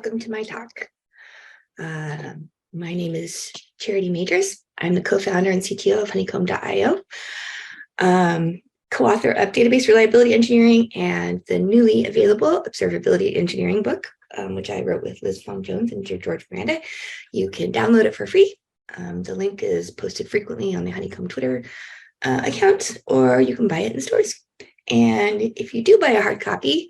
welcome to my talk. My name is Charity Majors. I'm the co-founder and CTO of honeycomb.io, co-author of Database Reliability Engineering and the newly available Observability Engineering book, which I wrote with Liz Fong-Jones and George Miranda. You can download it for free. The link is posted frequently on the Honeycomb Twitter account, or you can buy it in stores. And if you do buy a hard copy,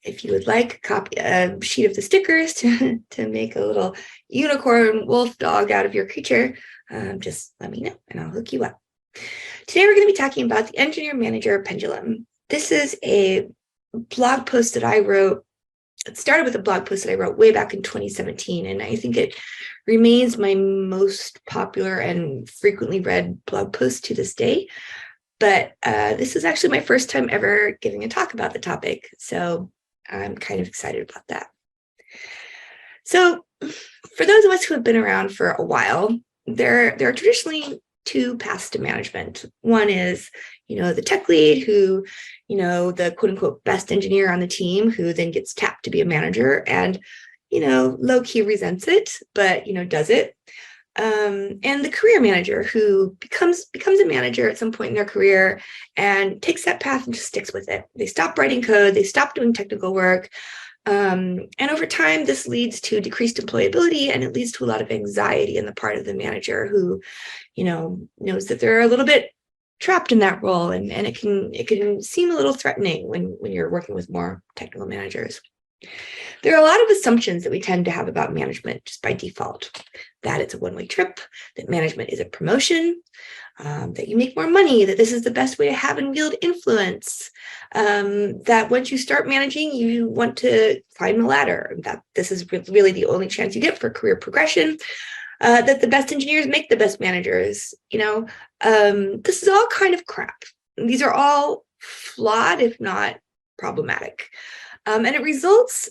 if you would like a sheet of the stickers to make a little unicorn wolf dog out of your creature, just let me know and I'll hook you up. Today we're going to be talking about the Engineer Manager Pendulum. This is a blog post that I wrote. It started with a blog post that I wrote way back in 2017, and I think it remains my most popular and frequently read blog post to this day. But this is actually my first time ever giving a talk about the topic, so I'm kind of excited about that. So for those of us who have been around for a while, there are traditionally two paths to management. One is, the tech lead who, the quote unquote best engineer on the team who then gets tapped to be a manager and, low key resents it, but, does it. And the career manager who becomes a manager at some point in their career and takes that path and just sticks with it. They stop writing code, they stop doing technical work. And over time, this leads to decreased employability, and it leads to a lot of anxiety on the part of the manager who, knows that they're a little bit trapped in that role, and it can seem a little threatening when you're working with more technical managers. There are a lot of assumptions that we tend to have about management just by default, that it's a one-way trip, that management is a promotion, that you make more money, that this is the best way to have and wield influence, that once you start managing, you want to climb the ladder, that this is really the only chance you get for career progression, that the best engineers make the best managers. This is all kind of crap. These are all flawed, if not problematic. And it results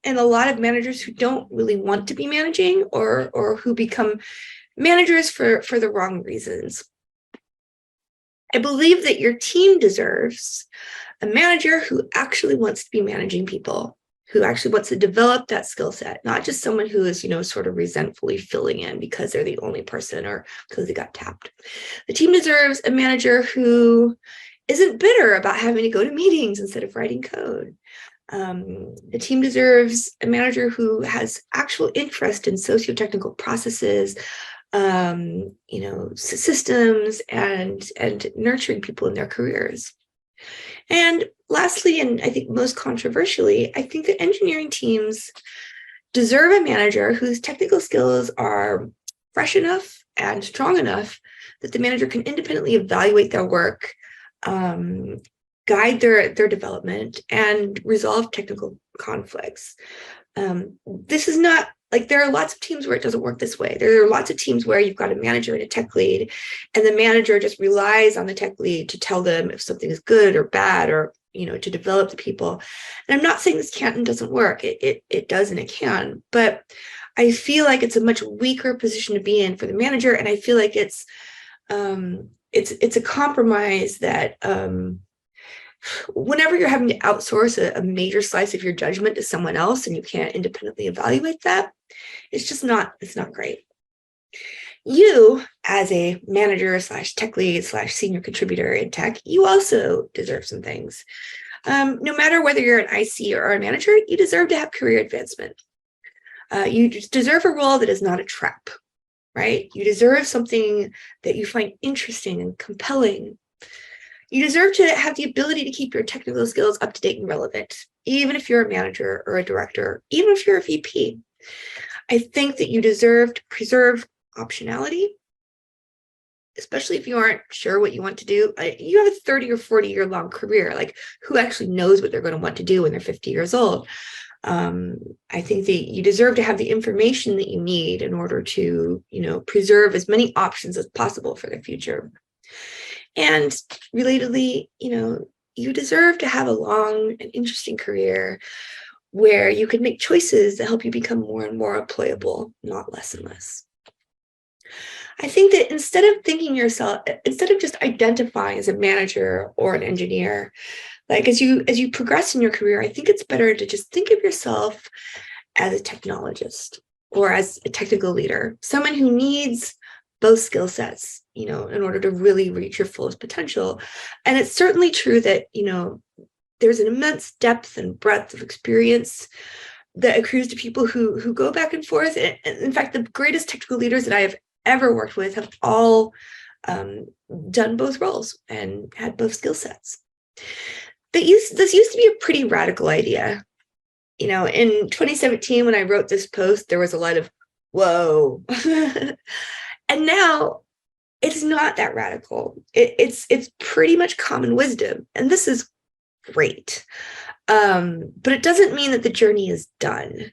in a lot of managers who don't really want to be managing or who become managers for the wrong reasons. I believe that your team deserves a manager who actually wants to be managing people, who actually wants to develop that skill set, not just someone who is, sort of resentfully filling in because they're the only person or because they got tapped. The team deserves a manager who isn't bitter about having to go to meetings instead of writing code. The team deserves a manager who has actual interest in socio-technical processes, systems, and nurturing people in their careers. And lastly, and I think most controversially, I think that engineering teams deserve a manager whose technical skills are fresh enough and strong enough that the manager can independently evaluate their work, guide their development, and resolve technical conflicts. This is not like, there are lots of teams where it doesn't work this way. There are lots of teams where you've got a manager and a tech lead, and the manager just relies on the tech lead to tell them if something is good or bad, or to develop the people. And I'm not saying this can't and doesn't work. It does and it can, but I feel like it's a much weaker position to be in for the manager, and I feel like it's a compromise that whenever you're having to outsource a major slice of your judgment to someone else and you can't independently evaluate that, it's not great. You, as a manager / tech lead / senior contributor in tech, you also deserve some things. No matter whether you're an IC or a manager, you deserve to have career advancement. You just deserve a role that is not a trap, right? You deserve something that you find interesting and compelling. You deserve to have the ability to keep your technical skills up to date and relevant, even if you're a manager or a director, even if you're a VP. I think that you deserve to preserve optionality, especially if you aren't sure what you want to do. You have a 30 or 40 year long career. Like, who actually knows what they're going to want to do when they're 50 years old? I think that you deserve to have the information that you need in order to, preserve as many options as possible for the future. And relatedly, you deserve to have a long and interesting career where you can make choices that help you become more and more employable, not less and less. I think that instead of just identifying as a manager or an engineer, like as you progress in your career, I think it's better to just think of yourself as a technologist or as a technical leader, someone who needs both skill sets, in order to really reach your fullest potential. And it's certainly true that, there's an immense depth and breadth of experience that accrues to people who go back and forth. And in fact, the greatest technical leaders that I have ever worked with have all done both roles and had both skill sets. This used to be a pretty radical idea. In 2017, when I wrote this post, there was a lot of, whoa. And now it's not that radical. It's pretty much common wisdom. And this is great. But it doesn't mean that the journey is done.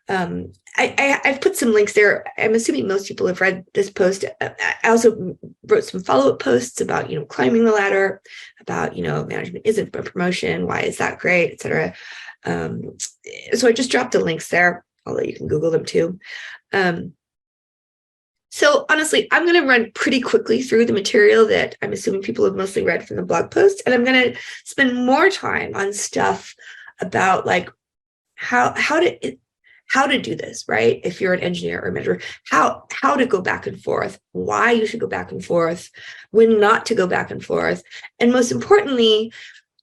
I've put some links there. I'm assuming most people have read this post. I also wrote some follow-up posts about, climbing the ladder, about, management isn't a promotion. Why is that great, etc. So I just dropped the links there, although you can Google them too. So honestly, I'm going to run pretty quickly through the material that I'm assuming people have mostly read from the blog post. And I'm going to spend more time on stuff about like how to do this, right? If you're an engineer or a manager, how to go back and forth, why you should go back and forth, when not to go back and forth. And most importantly,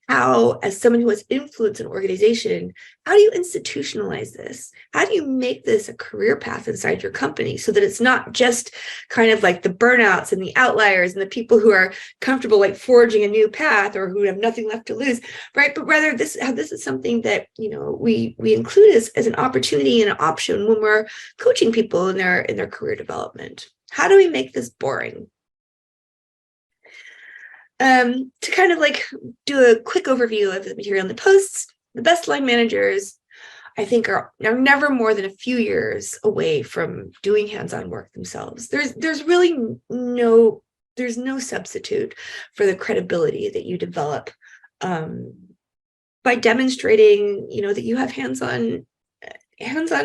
how, as someone who has influence in an organization, how do you institutionalize this? How do you make this a career path inside your company so that it's not just kind of like the burnouts and the outliers and the people who are comfortable like forging a new path or who have nothing left to lose, right? But rather this is something that, we include as an opportunity and an option when we're coaching people in their career development. How do we make this boring? To kind of like do a quick overview of the material in the posts, the best line managers, I think, are never more than a few years away from doing hands-on work themselves. There's really no substitute for the credibility that you develop by demonstrating, that you have hands-on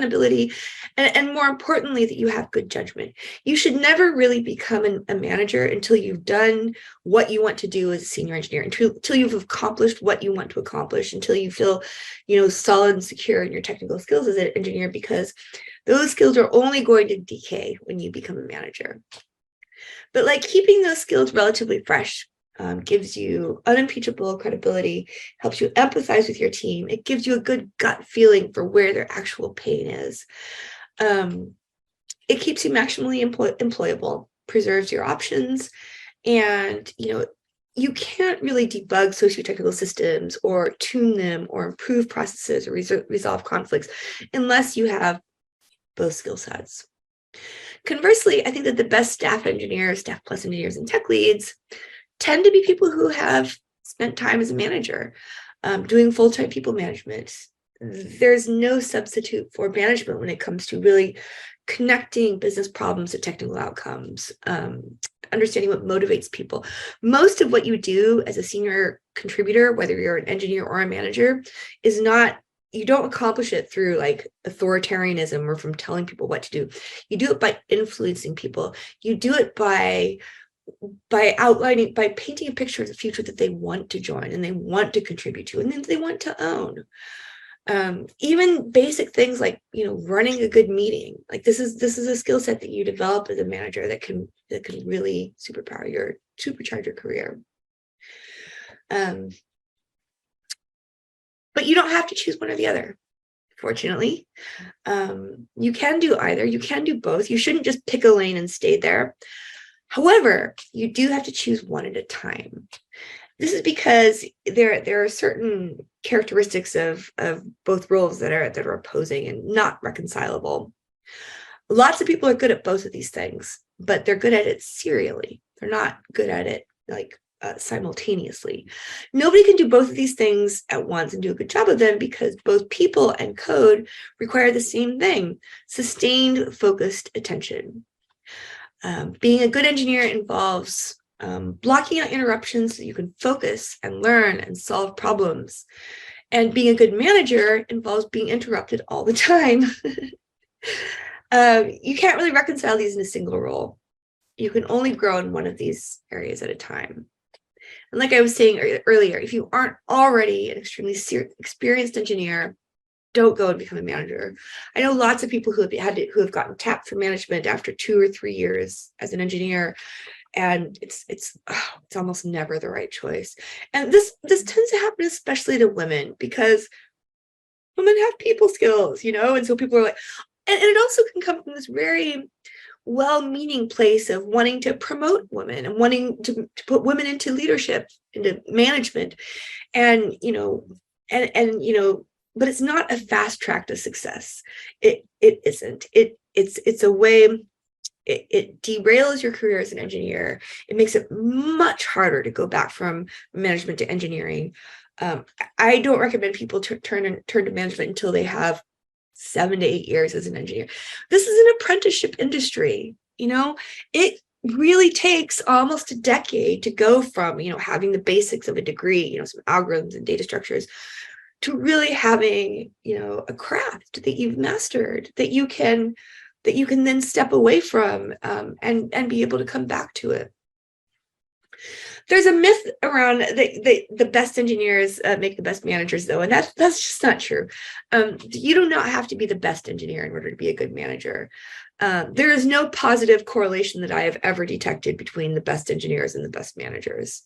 ability, and more importantly, that you have good judgment. You should never really become a manager until you've done what you want to do as a senior engineer, until you've accomplished what you want to accomplish, until you feel, solid and secure in your technical skills as an engineer, because those skills are only going to decay when you become a manager. But like keeping those skills relatively fresh gives you unimpeachable credibility, helps you empathize with your team. It gives you a good gut feeling for where their actual pain is. It keeps you maximally employable, preserves your options, and you can't really debug socio-technical systems or tune them or improve processes or resolve conflicts unless you have both skill sets. Conversely, I think that the best staff engineers, staff plus engineers, and tech leads tend to be people who have spent time as a manager, doing full-time people management. There's no substitute for management when it comes to really connecting business problems to technical outcomes, understanding what motivates people. Most of what you do as a senior contributor, whether you're an engineer or a manager, is not, you don't accomplish it through like authoritarianism or from telling people what to do. You do it by influencing people. You do it by outlining, by painting a picture of the future that they want to join and they want to contribute to, and then they want to own. Even basic things like, running a good meeting. Like this is a skill set that you develop as a manager that can really supercharge your career. But you don't have to choose one or the other. Fortunately, you can do either. You can do both. You shouldn't just pick a lane and stay there. However, you do have to choose one at a time. This is because there are certain characteristics of both roles that are opposing and not reconcilable. Lots of people are good at both of these things, but they're good at it serially. They're not good at it like simultaneously. Nobody can do both of these things at once and do a good job of them, because both people and code require the same thing: sustained, focused attention. Being a good engineer involves blocking out interruptions so you can focus and learn and solve problems. And being a good manager involves being interrupted all the time. You can't really reconcile these in a single role. You can only grow in one of these areas at a time. And like I was saying earlier, if you aren't already an extremely experienced engineer, don't go and become a manager. I know lots of people who have gotten tapped for management after 2 or 3 years as an engineer, and it's almost never the right choice. And this tends to happen especially to women, because women have people skills, and so people are like, and it also can come from this very well-meaning place of wanting to promote women and wanting to put women into leadership, into management, and but it's not a fast track to success. It isn't. It's a way. It derails your career as an engineer. It makes it much harder to go back from management to engineering. I don't recommend people turn to management until they have 7 to 8 years as an engineer. This is an apprenticeship industry. It really takes almost a decade to go from having the basics of a degree, some algorithms and data structures, to really having a craft that you've mastered, that you can then step away from, and be able to come back to it. There's a myth around the best engineers make the best managers, though, and that's just not true. You do not have to be the best engineer in order to be a good manager. There is no positive correlation that I have ever detected between the best engineers and the best managers.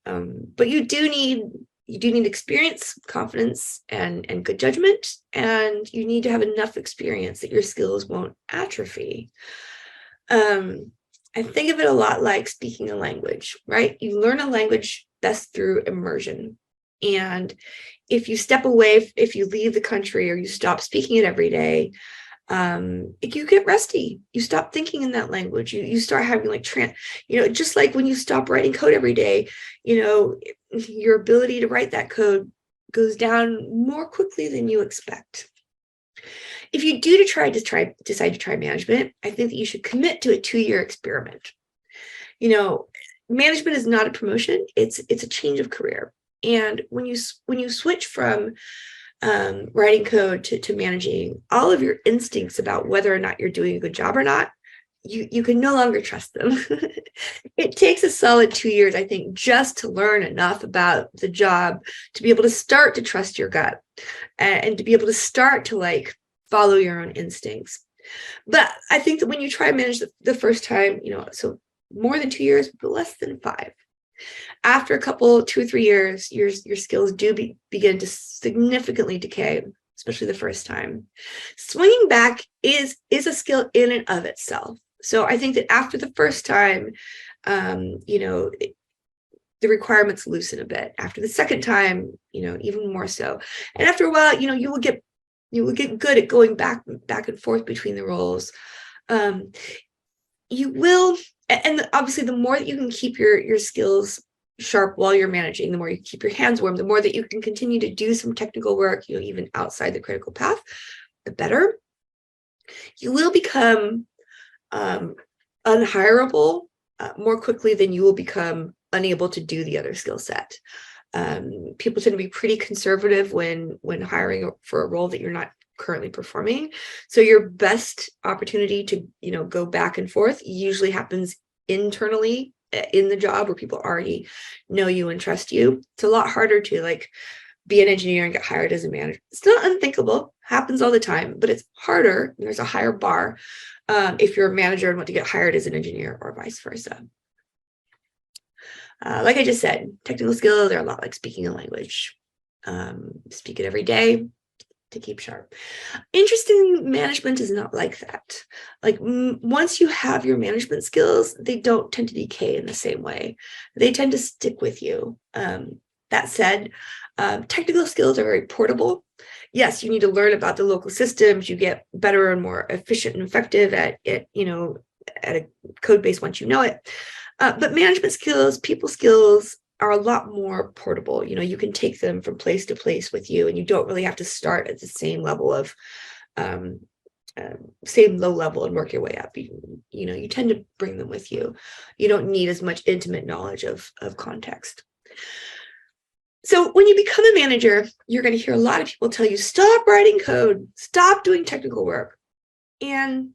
But you do need experience, confidence, and good judgment, and you need to have enough experience that your skills won't atrophy. I think of it a lot like speaking a language, right? You learn a language best through immersion. And if you step away, if you leave the country or you stop speaking it every day, you get rusty. You stop thinking in that language. You start having just like when you stop writing code every day, your ability to write that code goes down more quickly than you expect. If you do decide to try management, I think that you should commit to a 2-year experiment. Management is not a promotion; it's a change of career. And when you switch from writing code to managing, all of your instincts about whether or not you're doing a good job or not, you can no longer trust them. It takes a solid 2 years, I think, just to learn enough about the job to be able to start to trust your gut, and to be able to start to follow your own instincts. But I think that when you try to manage the first time, so more than 2 years, but less than 5. After a couple, 2 or 3 years, your skills do begin to significantly decay, especially the first time. Swinging back is a skill in and of itself. So I think that after the first time, the requirements loosen a bit. After the second time, even more so. And after a while, you will get good at going back and forth between the roles. You will, and obviously the more that you can keep your skills sharp while you're managing, the more you keep your hands warm, the more that you can continue to do some technical work, even outside the critical path, the better. You will become unhireable more quickly than you will become unable to do the other skill set. People tend to be pretty conservative when hiring for a role that you're not currently performing. So your best opportunity to go back and forth usually happens internally in the job, where people already know you and trust you. It's a lot harder to be an engineer and get hired as a manager. It's not unthinkable, happens all the time, but it's harder, and there's a higher bar if you're a manager and want to get hired as an engineer, or vice versa. Like I just said, technical skills are a lot like speaking a language. Speak it every day to keep sharp. Interesting management is not like that. Once you have your management skills, they don't tend to decay in the same way. They tend to stick with you. That said, technical skills are very portable. Yes, you need to learn about the local systems. You get better and more efficient and effective at it, at a code base once you know it. But management skills, people skills are a lot more portable. You can take them from place to place with you, and you don't really have to start at the same level of same low level and work your way up. You tend to bring them with you. You don't need as much intimate knowledge of context. So when you become a manager, you're going to hear a lot of people tell you, stop writing code, stop doing technical work. And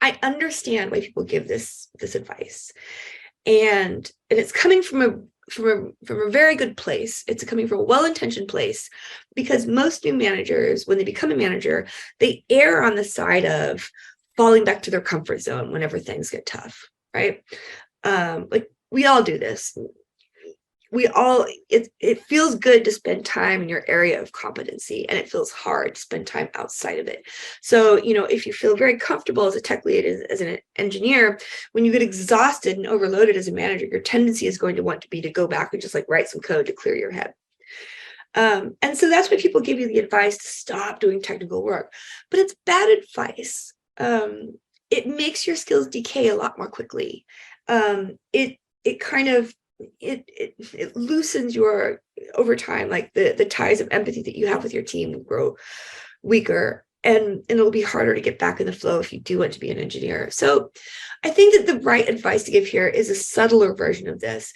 I understand why people give this advice. And it's coming from from a very good place. It's coming from a well-intentioned place, because most new managers, when they become a manager, they err on the side of falling back to their comfort zone whenever things get tough, right? Like we all do this. It feels good to spend time in your area of competency, and it feels hard to spend time outside of it. So, if you feel very comfortable as a tech lead, as an engineer, when you get exhausted and overloaded as a manager, your tendency is going to want to be to go back and just like write some code to clear your head. And so that's why people give you the advice to stop doing technical work, but it's bad advice. It makes your skills decay a lot more quickly. It loosens your, over time, like the ties of empathy that you have with your team will grow weaker, and it'll be harder to get back in the flow if you do want to be an engineer. So I think that the right advice to give here is a subtler version of this.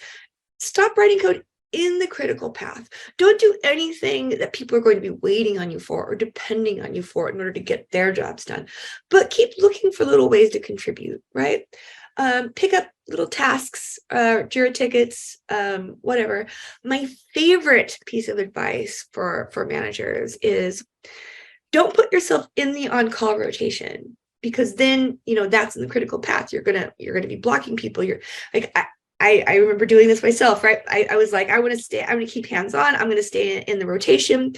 Stop writing code in the critical path. Don't do anything that people are going to be waiting on you for or depending on you for in order to get their jobs done, but keep looking for little ways to contribute, right? Pick up little tasks, Jira tickets, whatever. My favorite piece of advice for managers is don't put yourself in the on-call rotation, because then, that's in the critical path. You're gonna be blocking people. You're like, I remember doing this myself, right? I was like, I'm going to keep hands on. I'm going to stay in the rotation,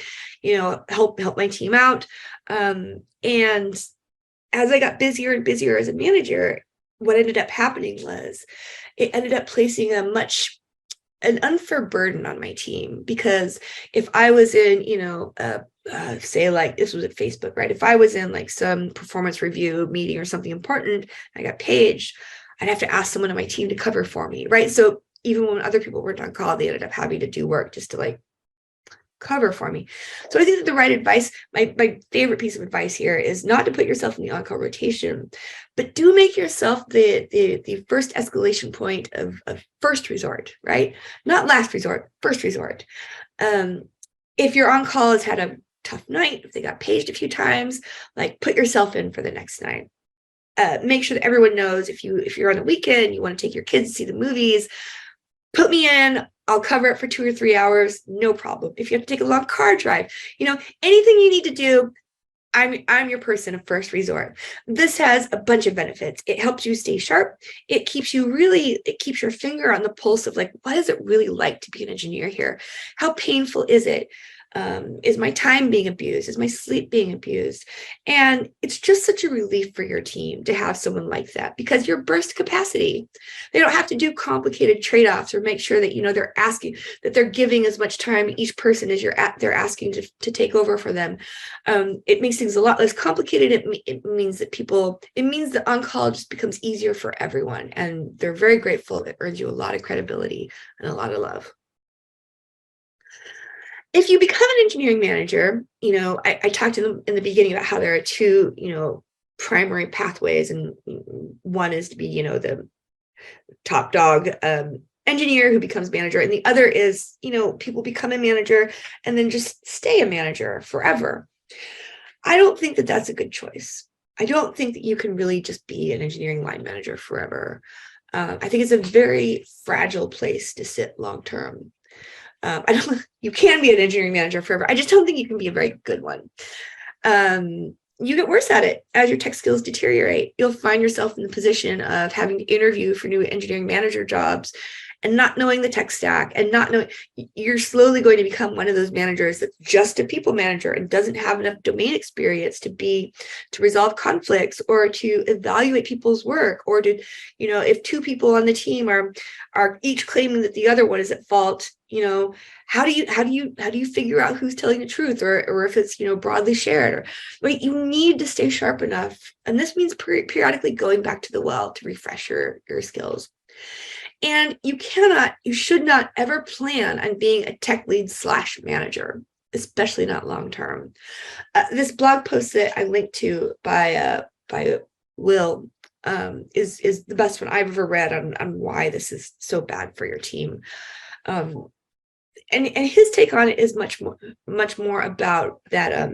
help my team out. And as I got busier and busier as a manager, what ended up happening was it ended up placing an unfair burden on my team, because if I was in, say like this was at Facebook, right? If I was in like some performance review meeting or something important, I got paged, I'd have to ask someone on my team to cover for me, right? So even when other people weren't on call, they ended up having to do work just to like cover for me. So I think that the right advice, my favorite piece of advice here, is not to put yourself in the on-call rotation, but do make yourself the first escalation point of first resort, right? Not last resort, first resort. If your on-call has had a tough night, if they got paged a few times, like put yourself in for the next night. Make sure that everyone knows if you're on the weekend, you want to take your kids to see the movies, put me in, I'll cover it for 2 or 3 hours, no problem. If you have to take a long car drive, anything you need to do, I'm your person of first resort. This has a bunch of benefits. It helps you stay sharp. It keeps your finger on the pulse of like, what is it really like to be an engineer here? How painful is it? Is my time being abused? Is my sleep being abused? And it's just such a relief for your team to have someone like that, because you're burst capacity. They don't have to do complicated trade-offs or make sure that they're giving as much time to each person as they're asking to take over for them. It makes things a lot less complicated. It means that on-call just becomes easier for everyone, and they're very grateful. It earns you a lot of credibility and a lot of love. If you become an engineering manager, I talked in the beginning about how there are two, primary pathways, and one is to be, the top dog engineer who becomes manager, and the other is, people become a manager and then just stay a manager forever. I don't think that that's a good choice. I don't think that you can really just be an engineering line manager forever. I think it's a very fragile place to sit long term. You can be an engineering manager forever. I just don't think you can be a very good one. You get worse at it as your tech skills deteriorate. You'll find yourself in the position of having to interview for new engineering manager jobs and not knowing the tech stack, and not knowing, you're slowly going to become one of those managers that's just a people manager and doesn't have enough domain experience to resolve conflicts or to evaluate people's work, or to, if two people on the team are each claiming that the other one is at fault, how do you figure out who's telling the truth, or if it's, broadly shared, or right? You need to stay sharp enough. And this means periodically going back to the well to refresh your skills. And you should not ever plan on being a tech lead / manager, especially not long term. This blog post that I linked to by Will is the best one I've ever read on why this is so bad for your team. And his take on it is much more about that.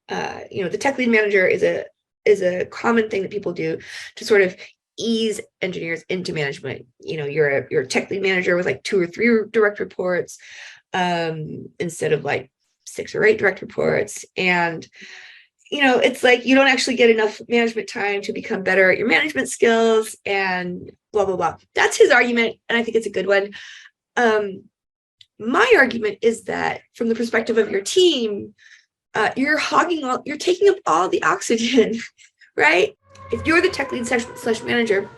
The tech lead manager is a common thing that people do to sort of ease engineers into management. You're a tech lead manager with like 2 or 3 direct reports, instead of like 6 or 8 direct reports. And it's like you don't actually get enough management time to become better at your management skills and blah, blah, blah. That's his argument, and I think it's a good one. My argument is that from the perspective of your team, you're taking up all the oxygen, right? If you're the tech lead slash manager,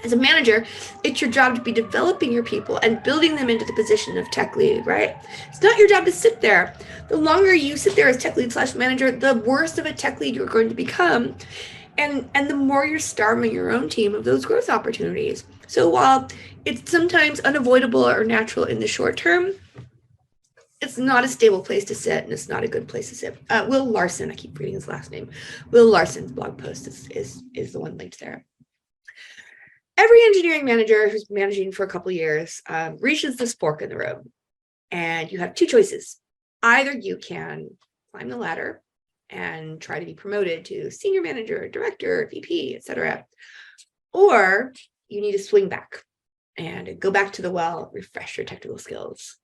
as a manager, it's your job to be developing your people and building them into the position of tech lead, right? It's not your job to sit there. The longer you sit there as tech lead slash manager, the worse of a tech lead you're going to become. And the more you're starving your own team of those growth opportunities. So while it's sometimes unavoidable or natural in the short term, it's not a stable place to sit, and it's not a good place to sit. Will Larson, I keep reading his last name. Will Larson's blog post is the one linked there. Every engineering manager who's managing for a couple of years reaches this fork in the road, and you have 2 choices. Either you can climb the ladder and try to be promoted to senior manager, director, VP, etc., or you need to swing back and go back to the well, refresh your technical skills.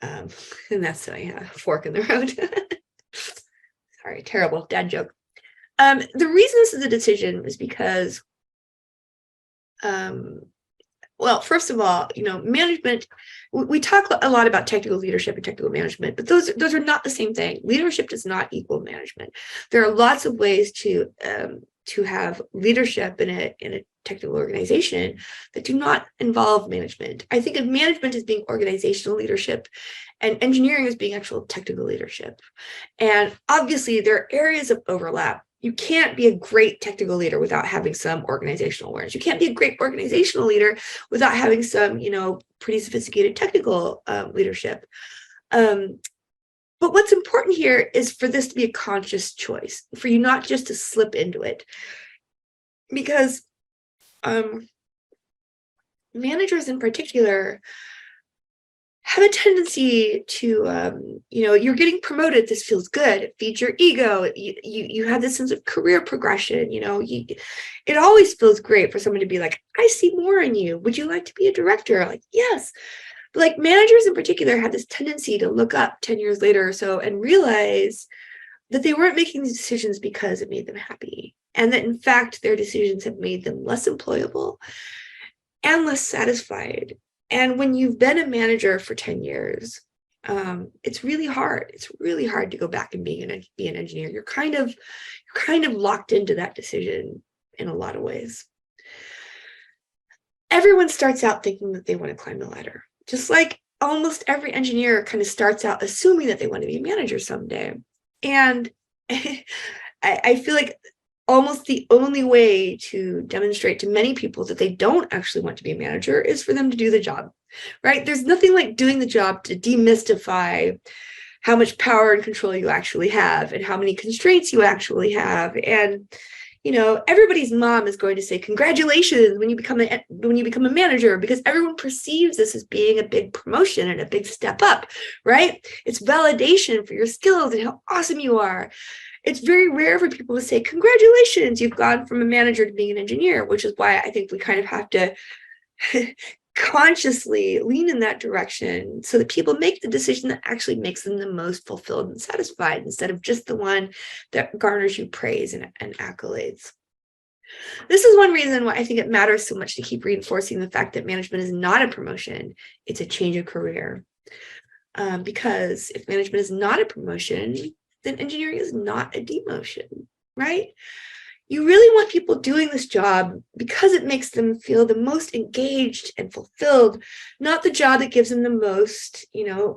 And that's a fork in the road. Sorry, terrible dad joke. The reason this is a decision is because, well, first of all, management, we talk a lot about technical leadership and technical management, but those are not the same thing. Leadership does not equal management. There are lots of ways to have leadership in a technical organization that do not involve management. I think of management as being organizational leadership and engineering as being actual technical leadership. And obviously there are areas of overlap. You can't be a great technical leader without having some organizational awareness. You can't be a great organizational leader without having some, pretty sophisticated technical leadership. But what's important here is for this to be a conscious choice, for you not just to slip into it. Because managers in particular have a tendency to, you're getting promoted. This feels good. It feeds your ego. You have this sense of career progression. It always feels great for someone to be like, I see more in you. Would you like to be a director? Like, yes. But like managers in particular have this tendency to look up 10 years later or so and realize that they weren't making these decisions because it made them happy. And that in fact, their decisions have made them less employable and less satisfied. And when you've been a manager for 10 years, it's really hard. It's really hard to go back and be an engineer. You're kind of locked into that decision in a lot of ways. Everyone starts out thinking that they want to climb the ladder. Just like almost every engineer kind of starts out assuming that they want to be a manager someday. And I feel like almost the only way to demonstrate to many people that they don't actually want to be a manager is for them to do the job, right? There's nothing like doing the job to demystify how much power and control you actually have and how many constraints you actually have. And, everybody's mom is going to say, congratulations when you become a manager, because everyone perceives this as being a big promotion and a big step up, right? It's validation for your skills and how awesome you are. It's very rare for people to say, congratulations, you've gone from a manager to being an engineer, which is why I think we kind of have to consciously lean in that direction so that people make the decision that actually makes them the most fulfilled and satisfied instead of just the one that garners you praise and accolades. This is one reason why I think it matters so much to keep reinforcing the fact that management is not a promotion, it's a change of career. Because if management is not a promotion, then engineering is not a demotion, right? You really want people doing this job because it makes them feel the most engaged and fulfilled, not the job that gives them the most,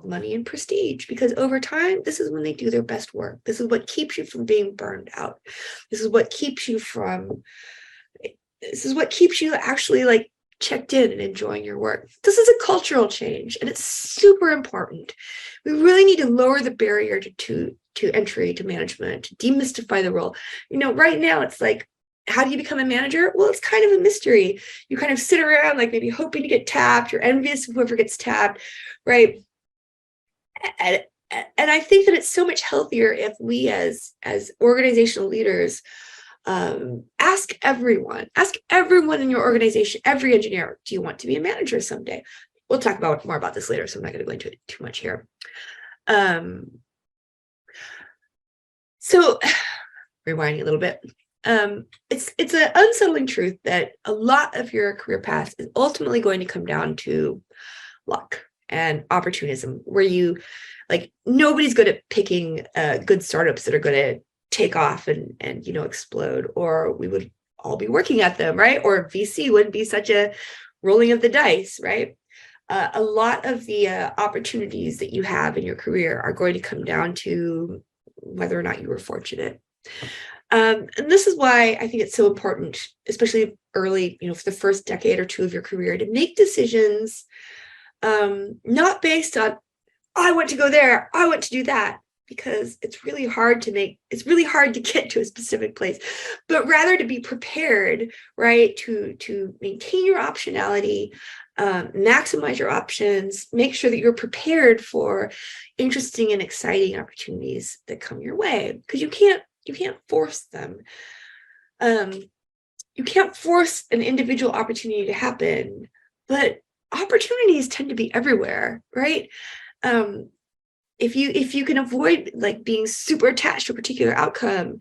money and prestige. Because over time, this is when they do their best work. This is what keeps you from being burned out. This is what keeps you actually checked in and enjoying your work. This is a cultural change, and it's super important. We really need to lower the barrier to entry to management, to demystify the role. Right now it's like, how do you become a manager? Well, it's kind of a mystery. You kind of sit around maybe hoping to get tapped. You're envious of whoever gets tapped, right? And I think that it's so much healthier if we as organizational leaders Ask everyone in your organization, every engineer, do you want to be a manager someday? We'll talk more about this later, so I'm not going to go into it too much here. So rewinding a little bit, it's an unsettling truth that a lot of your career path is ultimately going to come down to luck and opportunism, where you, like, nobody's good at picking good startups that are going to take off and explode, or we would all be working at them, right? Or VC wouldn't be such a rolling of the dice, right? A lot of the opportunities that you have in your career are going to come down to whether or not you were fortunate. And this is why I think it's so important, especially early, for the first decade or two of your career, to make decisions not based on, I want to go there, I want to do that, because it's really hard to get to a specific place, but rather to be prepared, right, to maintain your optionality, maximize your options, make sure that you're prepared for interesting and exciting opportunities that come your way, because you can't force them. You can't force an individual opportunity to happen, but opportunities tend to be everywhere, right? If you can avoid, like, being super attached to a particular outcome,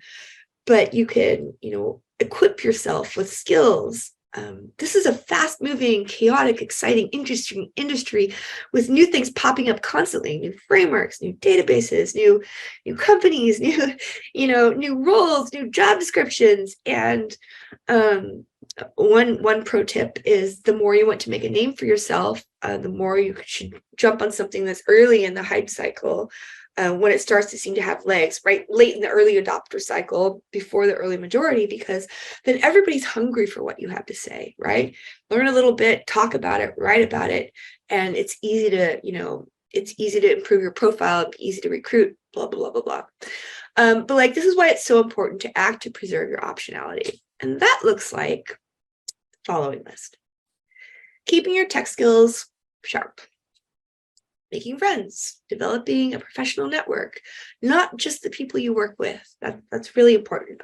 but you can, equip yourself with skills. This is a fast-moving, chaotic, exciting, interesting industry with new things popping up constantly, new frameworks, new databases, new companies, new roles, new job descriptions. And one pro tip is, the more you want to make a name for yourself, the more you should jump on something that's early in the hype cycle, when it starts to seem to have legs, right? Late in the early adopter cycle, before the early majority, because then everybody's hungry for what you have to say, right? Learn a little bit, talk about it, write about it, and it's easy to improve your profile, easy to recruit, blah, blah, blah, blah, blah. But this is why it's so important to act to preserve your optionality. And that looks like the following list: keeping your tech skills sharp, making friends, developing a professional network, not just the people you work with. That's really important.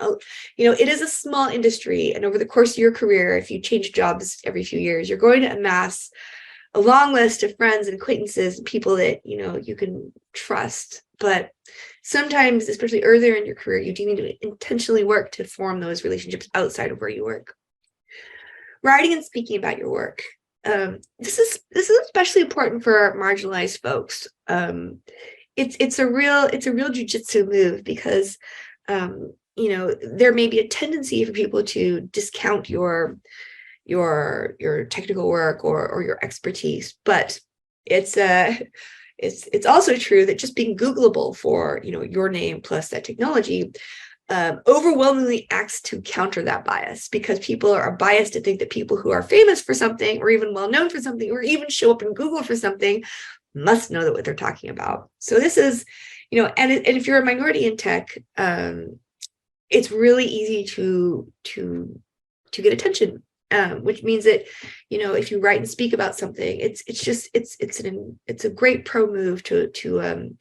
It is a small industry, and over the course of your career, if you change jobs every few years, you're going to amass a long list of friends and acquaintances and people that you can trust. But sometimes, especially earlier in your career, you do need to intentionally work to form those relationships outside of where you work. Writing and speaking about your work. This is especially important for marginalized folks. It's a real jujitsu move, because there may be a tendency for people to discount your technical work or your expertise, but it's also true that just being Googleable for your name plus that technology overwhelmingly acts to counter that bias, because people are biased to think that people who are famous for something, or even well known for something, or even show up in Google for something, must know what they're talking about. So this is, and if you're a minority in tech, it's really easy to get attention, which means that if you write and speak about something, it's a great pro move to turn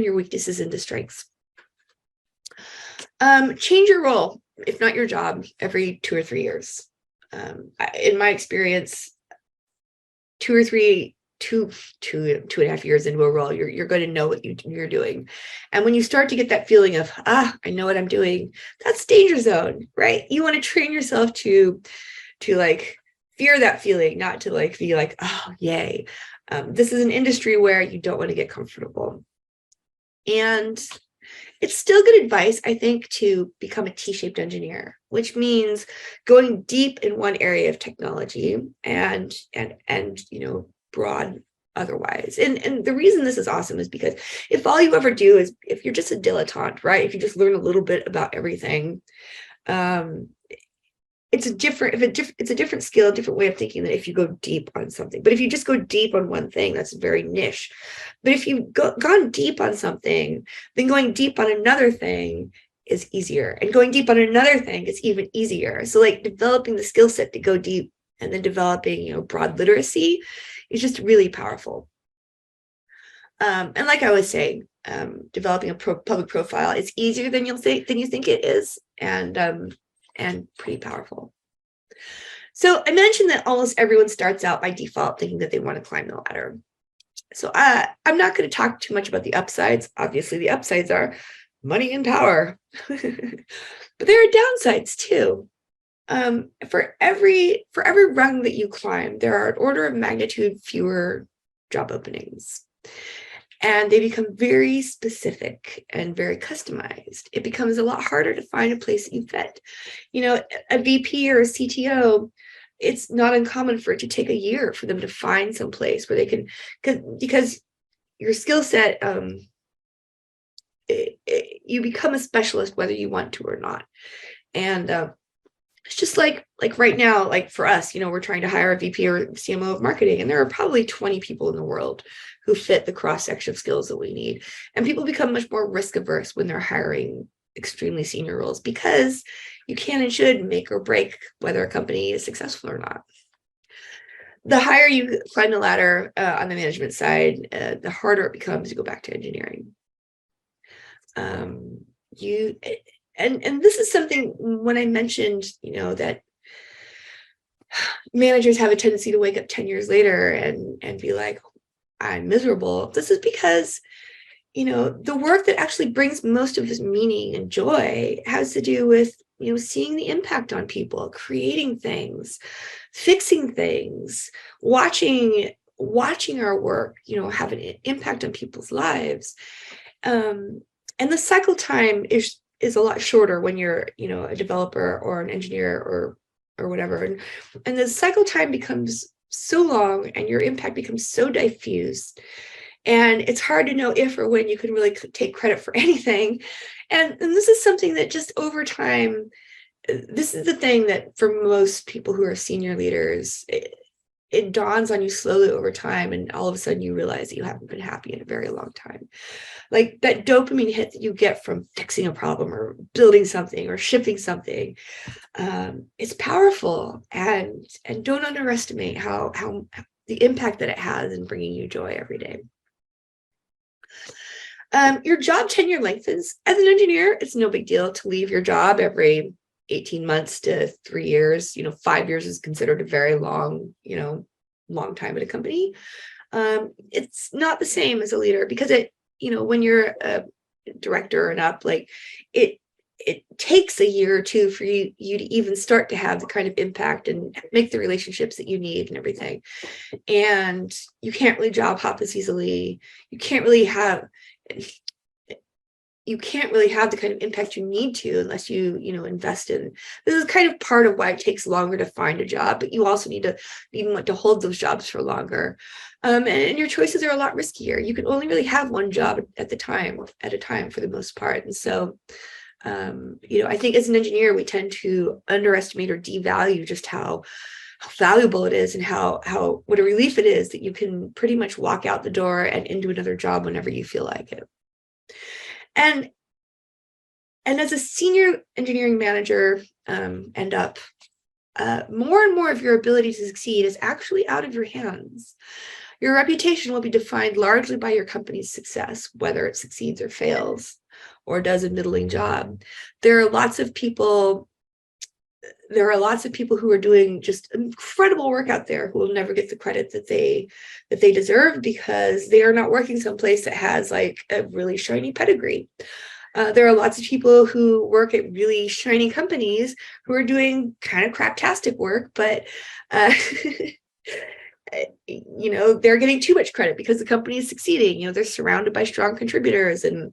your weaknesses into strengths. Change your role, if not your job, every 2 or 3 years. In my experience, 2 and a half years into a role, you're going to know what you're doing. And when you start to get that feeling of, I know what I'm doing, that's danger zone, right? You want to train yourself to fear that feeling, not to be like, oh, yay. This is an industry where you don't want to get comfortable. And it's still good advice, I think, to become a T-shaped engineer, which means going deep in one area of technology and broad otherwise. And the reason this is awesome is because if all you ever do is, if you're just a dilettante, right? If you just learn a little bit about everything, it's a different skill, a different way of thinking than if you go deep on something. But if you just go deep on one thing, that's very niche. But if you've gone deep on something, then going deep on another thing is easier. And going deep on another thing is even easier. So developing the skill set to go deep and then developing, broad literacy is just really powerful. And like I was saying, developing a public profile is easier than you think it is. and pretty powerful. So I mentioned that almost everyone starts out by default thinking that they want to climb the ladder. So I'm not going to talk too much about the upsides. Obviously, the upsides are money and power, but there are downsides too. For every rung that you climb, there are an order of magnitude fewer job openings. And they become very specific and very customized. It becomes a lot harder to find a place that you fit. You know, a VP or a CTO, it's not uncommon for it to take a year for them to find some place where they can, because your skill set, you become a specialist whether you want to or not. And it's just like right now, like for us, you know, we're trying to hire a VP or CMO of marketing, and there are probably 20 people in the world who fit the cross-section of skills that we need. And people become much more risk averse when they're hiring extremely senior roles, because you can and should make or break whether a company is successful or not. The higher you climb the ladder on the management side, the harder it becomes to go back to engineering. And this is something, when I mentioned, you know, that managers have a tendency to wake up 10 years later and be like, I'm miserable. This is because, you know, the work that actually brings most of this meaning and joy has to do with, you know, seeing the impact on people, creating things, fixing things, watching our work, you know, have an impact on people's lives. And the cycle time is a lot shorter when you're, you know, a developer or an engineer or whatever. And the cycle time becomes so long and your impact becomes so diffuse. And it's hard to know if or when you can really take credit for anything. And this is something that just over time, this is the thing that for most people who are senior leaders, it dawns on you slowly over time. And all of a sudden you realize that you haven't been happy in a very long time. Like that dopamine hit that you get from fixing a problem or building something or shipping something, it's powerful, and don't underestimate how the impact that it has in bringing you joy every day. Your job tenure lengthens. As an engineer, it's no big deal to leave your job every 18 months to 3 years. You know, 5 years is considered a very long, you know, long time at a company. It's not the same as a leader, because it, you know, when you're a director and up, like it takes a year or two for you to even start to have the kind of impact and make the relationships that you need and everything. And you can't really job hop as easily. You can't really have the kind of impact you need to unless you know, invest in. This is kind of part of why it takes longer to find a job, but you also need to even want to hold those jobs for longer. And your choices are a lot riskier. You can only really have one job at a time for the most part. And so, you know, I think as an engineer, we tend to underestimate or devalue just how valuable it is, and what a relief it is that you can pretty much walk out the door and into another job whenever you feel like it. And as a senior engineering manager and up, more and more of your ability to succeed is actually out of your hands. Your reputation will be defined largely by your company's success, whether it succeeds or fails, or does a middling job. There are lots of people who are doing just incredible work out there who will never get the credit that they deserve, because they are not working someplace that has like a really shiny pedigree. There are lots of people who work at really shiny companies who are doing kind of craptastic work, but you know, they're getting too much credit because the company is succeeding. You know, they're surrounded by strong contributors, and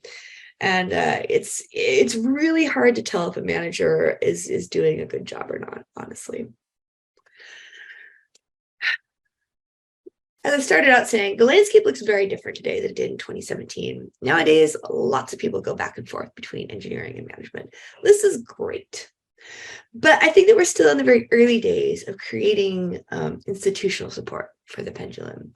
it's really hard to tell if a manager is doing a good job or not, honestly. As I started out saying, the landscape looks very different today than it did in 2017. Nowadays, lots of people go back and forth between engineering and management. This is great. But I think that we're still in the very early days of creating institutional support for the pendulum.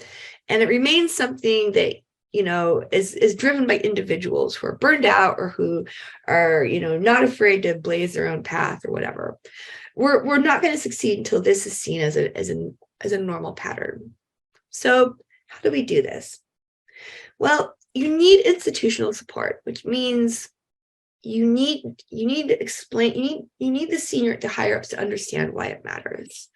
And it remains something that, you know, is driven by individuals who are burned out or who are, you know, not afraid to blaze their own path or whatever. We're not going to succeed until this is seen as a normal pattern. So how do we do this? Well, you need institutional support, which means you need to explain, you need the senior to higher ups to understand why it matters.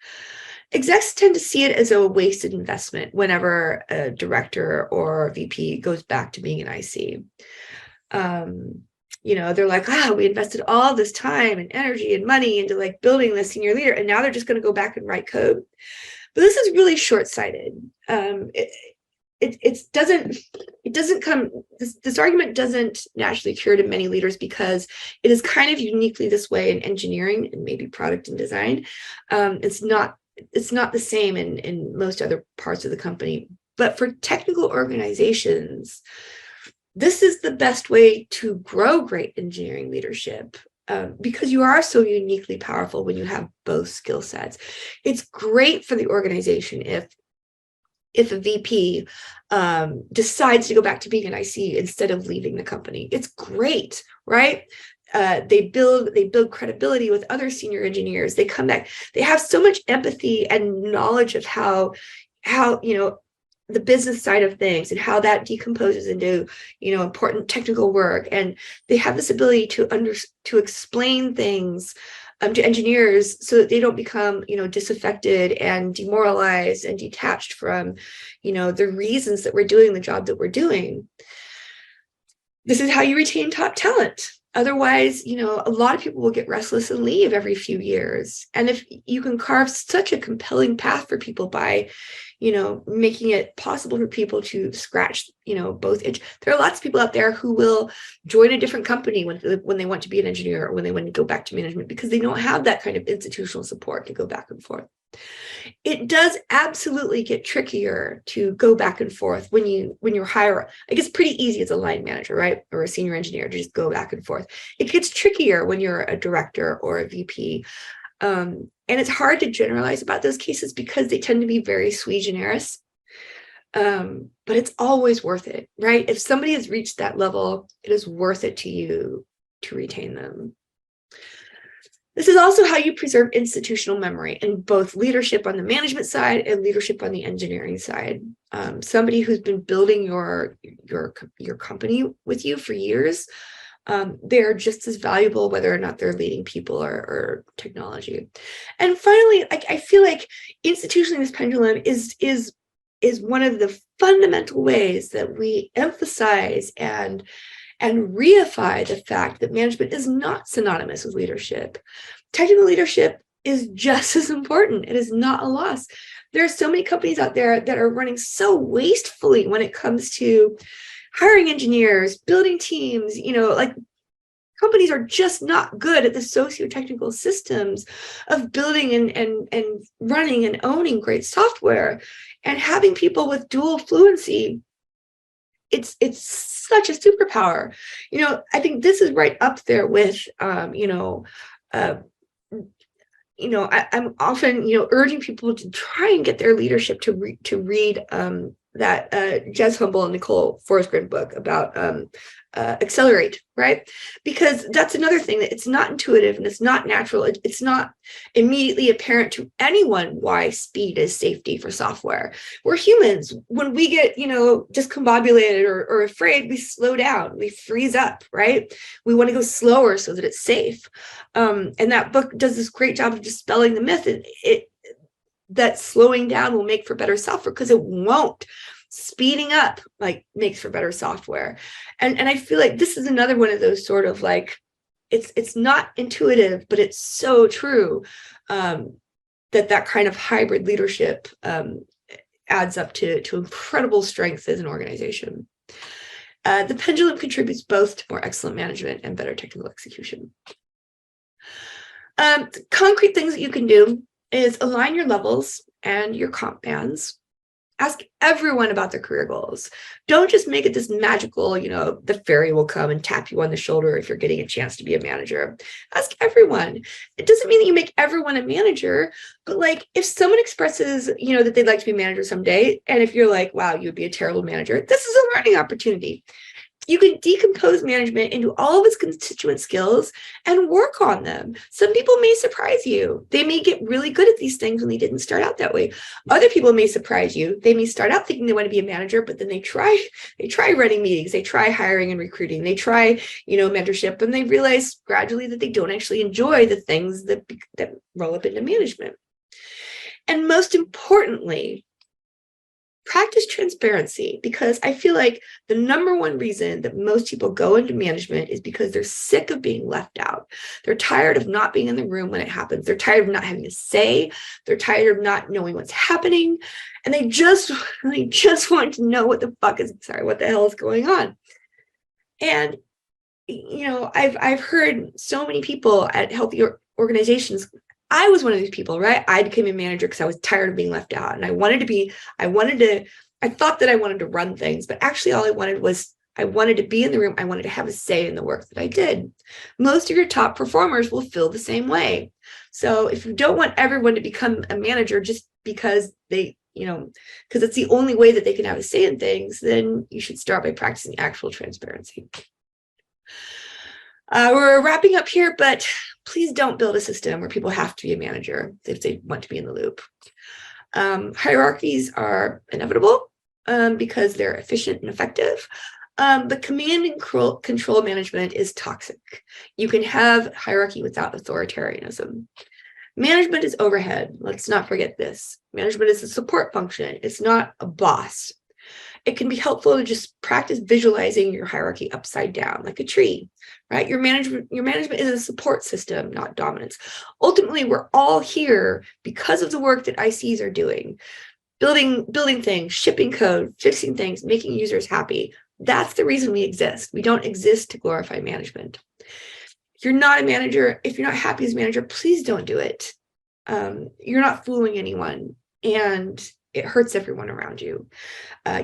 Execs tend to see it as a wasted investment whenever a director or VP goes back to being an IC. They're like, we invested all this time and energy and money into like building this senior leader, and now they're just going to go back and write code. But this is really short-sighted. This argument doesn't naturally occur to many leaders because it is kind of uniquely this way in engineering and maybe product and design. It's not the same in most other parts of the company. But for technical organizations, this is the best way to grow great engineering leadership, because you are so uniquely powerful when you have both skill sets. It's great for the organization if a VP decides to go back to being an IC instead of leaving the company. It's great, right? They build credibility with other senior engineers. They come back. They have so much empathy and knowledge of how the business side of things and how that decomposes into important technical work, and they have this ability to explain things to engineers so that they don't become disaffected and demoralized and detached from the reasons that we're doing the job that we're doing. This is how you retain top talent. Otherwise, a lot of people will get restless and leave every few years. And if you can carve such a compelling path for people by making it possible for people to scratch, both itch. There are lots of people out there who will join a different company when they want to be an engineer or when they want to go back to management because they don't have that kind of institutional support to go back and forth. It does absolutely get trickier to go back and forth when you're higher. I guess pretty easy as a line manager, right? Or a senior engineer to just go back and forth. It gets trickier when you're a director or a VP. And it's hard to generalize about those cases because they tend to be very sui generis. But it's always worth it, right? If somebody has reached that level, it is worth it to you to retain them. This is also how you preserve institutional memory in both leadership on the management side and leadership on the engineering side. Somebody who's been building your company with you for years, they're just as valuable whether or not they're leading people or technology. And finally, I feel like institutionally this pendulum is one of the fundamental ways that we emphasize and reify the fact that management is not synonymous with leadership. Technical leadership is just as important. It is not a loss. There are so many companies out there that are running so wastefully when it comes to hiring engineers, building teams, companies are just not good at the socio-technical systems of building and running and owning great software. And having people with dual fluency, it's such a superpower. I think this is right up there with, I'm often, urging people to try and get their leadership to read that Jez Humble and Nicole Forsgren book about Accelerate, right? Because that's another thing, that it's not intuitive and it's not natural. It's not immediately apparent to anyone why speed is safety for software. We're humans. When we get, discombobulated or afraid, we slow down, we freeze up, right? We want to go slower so that it's safe. And that book does this great job of dispelling the myth that slowing down will make for better software, because it won't. Speeding up makes for better software. And I feel like this is another one of those sort of it's not intuitive, but it's so true, that kind of hybrid leadership adds up to incredible strength as an organization. The pendulum contributes both to more excellent management and better technical execution. Concrete things that you can do is align your levels and your comp bands. Ask everyone about their career goals. Don't just make it this magical, the fairy will come and tap you on the shoulder if you're getting a chance to be a manager. Ask everyone. It doesn't mean that you make everyone a manager, but if someone expresses, that they'd like to be a manager someday, and if you're like, wow, you'd be a terrible manager, this is a learning opportunity. You can decompose management into all of its constituent skills and work on them. Some people may surprise you. They may get really good at these things when they didn't start out that way. Other people may surprise you. They may start out thinking they want to be a manager, but then they try running meetings, they try hiring and recruiting, they try, mentorship, and they realize gradually that they don't actually enjoy the things that roll up into management. And most importantly, practice transparency, because I feel like the number one reason that most people go into management is because they're sick of being left out. They're tired of not being in the room when it happens. They're tired of not having a say. They're tired of not knowing what's happening. And they just want to know what the hell is going on. And, I've heard so many people at healthy organizations. I was one of these people, right? I became a manager because I was tired of being left out. And I thought that I wanted to run things, but actually all I wanted to be in the room. I wanted to have a say in the work that I did. Most of your top performers will feel the same way. So if you don't want everyone to become a manager just because because it's the only way that they can have a say in things, then you should start by practicing actual transparency. We're wrapping up here, but please don't build a system where people have to be a manager if they want to be in the loop. Hierarchies are inevitable because they're efficient and effective. But command and control management is toxic. You can have hierarchy without authoritarianism. Management is overhead. Let's not forget this. Management is a support function. It's not a boss. It can be helpful to just practice visualizing your hierarchy upside down, like a tree, right? Your management is a support system, not dominance. Ultimately, we're all here because of the work that ICs are doing, building things, shipping code, fixing things, making users happy. That's the reason we exist. We don't exist to glorify management. If you're not a manager, if you're not happy as a manager, please don't do it. You're not fooling anyone, and it hurts everyone around you.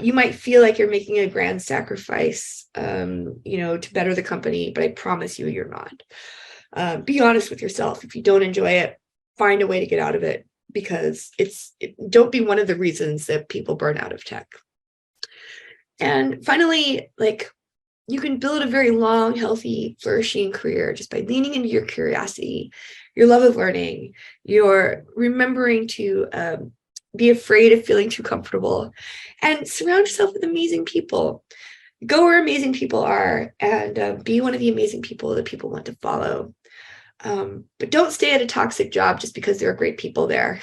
You might feel like you're making a grand sacrifice, to better the company, but I promise you, you're not. Be honest with yourself. If you don't enjoy it, find a way to get out of it, because don't be one of the reasons that people burn out of tech. And finally, you can build a very long, healthy, flourishing career just by leaning into your curiosity, your love of learning, your remembering to be afraid of feeling too comfortable, and surround yourself with amazing people. Go where amazing people are, and be one of the amazing people that people want to follow. But don't stay at a toxic job just because there are great people there.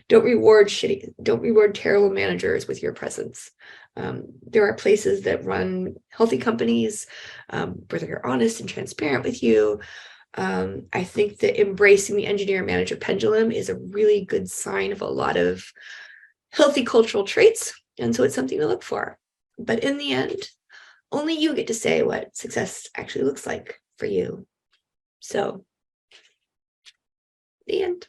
Don't reward terrible managers with your presence. There are places that run healthy companies where they're honest and transparent with you. I think that embracing the engineer-manager pendulum is a really good sign of a lot of healthy cultural traits, and so it's something to look for. But in the end, only you get to say what success actually looks like for you. So, the end.